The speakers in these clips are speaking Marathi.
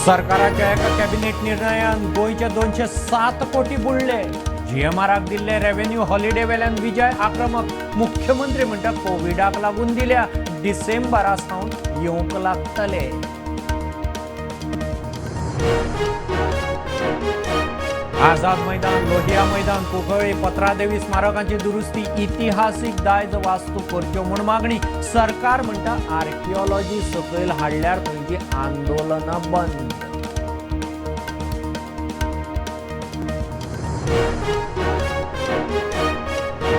सरकाराच्या एका कॅबिनेट निर्णयान गोयचे 207 कोटी बुडले. जीएमआराक दिल्ले रेव्हेन्यू हॉलिडे वेल्यान विजय आक्रमक. मुख्यमंत्री म्हणटा कोविडाक लागून दिल्या डिसेंबरा सावन येवंक लागतले. आझाद मैदान, लोहिया मैदान, कुंकळ्ळी, पत्रादेवी स्मारकांची दुरुस्ती, इतिहासीक दायज वास्तू करच्यो म्हूण मागणी. सरकार म्हणटा आर्किओलॉजी सकयल हाडल्यार खंयची आंदोलनां बंद.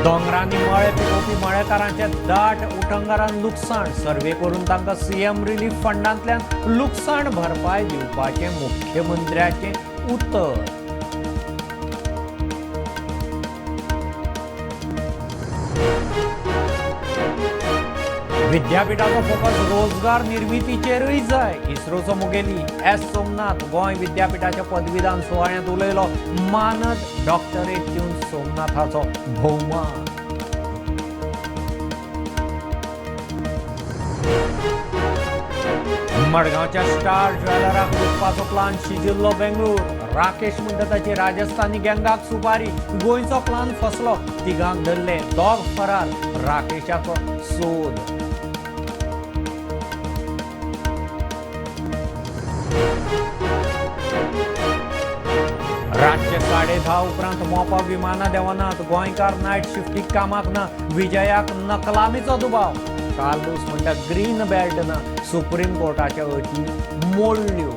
दोंगरांनी मळे पिकोवपी मळेकारांचे दाट उटंगरान लुकसाण. सर्वे करून तांकां सीएम रिलीफ फंडांतल्यान लुकसाण भरपाय दिवपाचे मुख्यमंत्र्याचे उतर. विद्यापीठाचो फोकस रोजगार निर्मितीचेरूय जाय. इस्रोचो मुखेली एस सोमनाथ गोंय विद्यापीठाच्या पदवीदान सुवाळ्यांत उलयलो. मानद डॉक्टरेट दिवन सोमनाथाचो भोवमान. मडगांवच्या स्टार ज्वेलराक लुटपाचो प्लान शिजिल्लो बेंगळूर. राकेश म्हणटा ताची राजस्थानी गँगाक सुपारी. गोंयचो प्लान फसलो. तिगांक धरले. दोग फरार. राकेशाचो सोद. रातचे 10:30 उपरांत मोपा विमानां देवनात. गोंयकार नायट शिफ्टीक कामाक ना. विजयाक नकलामीचो दुबाव. कार्लोस म्हणटा ग्रीन बेल्ट ना. सुप्रीम कोर्टाच्या अटी मोडल्यो.